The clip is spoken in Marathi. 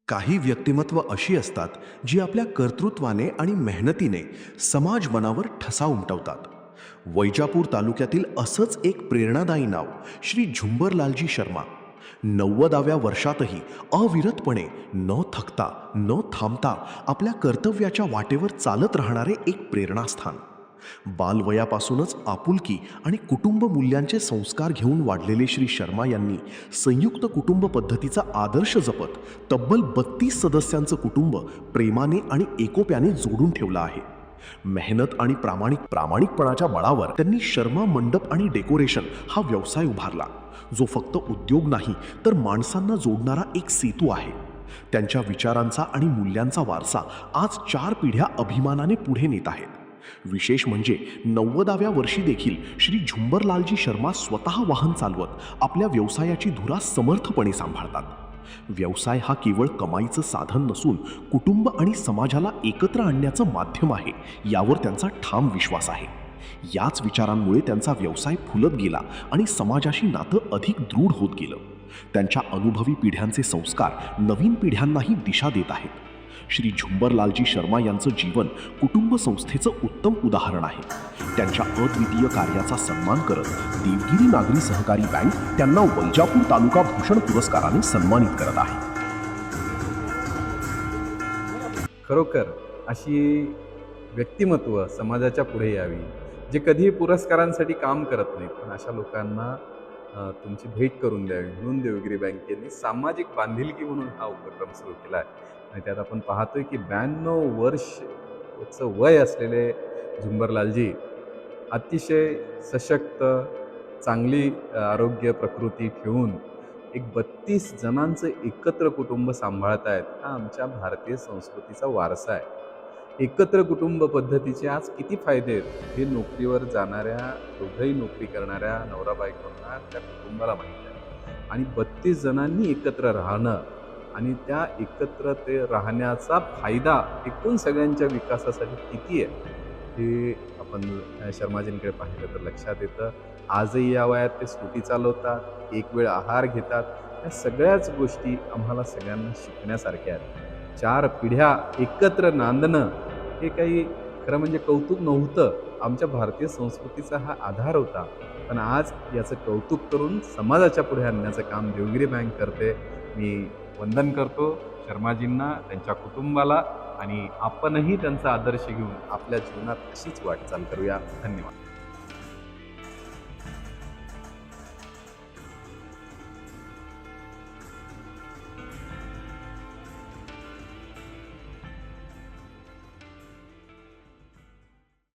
काही व्यक्तिमत्व अशी असतात जी आपल्या कर्तृत्वाने आणि मेहनतीने समाज मनावर ठसा उमटवतात. वैजापूर तालुक्यातील असंच एक प्रेरणादायी नाव श्री झुंबरलालजी शर्मा. 90व्या वर्षातही अविरतपणे न थकता न थांबता आपल्या कर्तव्याच्या वाटेवर चालत राहणारे एक प्रेरणास्थान. बालवयापासूनच आपुलकी आणि कुटुंब मूल्यांचे संस्कार घेऊन वाढलेले श्री शर्मा यांनी संयुक्त कुटुंब पद्धतीचा आदर्श जपत तब्बल 32 सदस्यांचं कुटुंब प्रेमाने आणि एकोप्याने जोडून ठेवलं आहे. मेहनत आणि प्रामाणिकपणाच्या बळावर त्यांनी शर्मा मंडप आणि डेकोरेशन हा व्यवसाय उभारला, जो फक्त उद्योग नाही तर माणसांना जोडणारा एक सेतू आहे. त्यांच्या विचारांचा आणि मूल्यांचा वारसा आज 4 पिढ्या अभिमानाने पुढे नेत आहेत. विशेष म्हणजे 90व्या वर्षी देखील श्री झुंबरलालजी शर्मा स्वतः वाहन चालवत आपल्या व्यवसायाची धुरा समर्थपणे सांभाळतात. व्यवसाय हा केवळ कमाईचं साधन नसून कुटुंब आणि समाजाला एकत्र आणण्याचं माध्यम आहे, यावर त्यांचा ठाम विश्वास आहे. याच विचारांमुळे त्यांचा व्यवसाय फुलत गेला आणि समाजाशी नातं अधिक दृढ होत गेलं. त्यांच्या अनुभवी पिढ्यांचे संस्कार नवीन पिढ्यांनाही दिशा देत आहेत. श्री झुंबरलालजी शर्मा यांचं जीवन कुटुंब संस्थेचं उत्तम उदाहरण आहे. त्यांच्या अद्वितीय कार्याचा सन्मान करत देवगिरी नागरी सहकारी बँक त्यांना वैजापूर तालुका भूषण पुरस्काराने सन्मानित करत आहे. खरोखर अशी व्यक्तिमत्व समाजाच्या पुढे यावी, जे कधीही पुरस्कारांसाठी काम करत नाहीत, पण अशा लोकांना तुमची भेट करून द्यावी म्हणून देवगिरी बँकेने सामाजिक बांधिलकी म्हणून हा उपक्रम सुरू केला आहे. आणि त्यात आपण पाहतोय की 92 वर्षचं वय असलेले झुंबरलालजी अतिशय सशक्त, चांगली आरोग्य प्रकृती ठेवून एक 32 जणांचं एकत्र कुटुंब सांभाळत आहेत. हा आमच्या भारतीय संस्कृतीचा वारसा आहे. एकत्र कुटुंब पद्धतीचे आज किती फायदे आहेत हे नोकरीवर जाणाऱ्या, दोघंही नोकरी करणाऱ्या नवरा बायकोंना, त्या कुटुंबाला माहीत आहे. आणि 32 जणांनी एकत्र राहणं आणि त्या एकत्र ते राहण्याचा फायदा एकूण सगळ्यांच्या विकासासाठी किती आहे हे आपण शर्माजींकडे पाहिलं तर लक्षात येतं. आजही या वयात ते स्कूटी चालवतात, एक वेळ आहार घेतात. या सगळ्याच गोष्टी आम्हाला सगळ्यांना शिकण्यासारख्या आहेत. 4 पिढ्या एकत्र नांदणं हे काही खरं म्हणजे कौतुक नव्हतं, आमच्या भारतीय संस्कृतीचा हा आधार होता. पण आज याचं कौतुक करून समाजाच्या पुढे आणण्याचं काम देवगिरी बँक करते. मी वंदन करतो शर्माजींना, त्यांच्या कुटुंबाला, आणि आपणही त्यांचा आदर्श घेऊन आपल्या जीवनात अशीच वाटचाल करूया. धन्यवाद.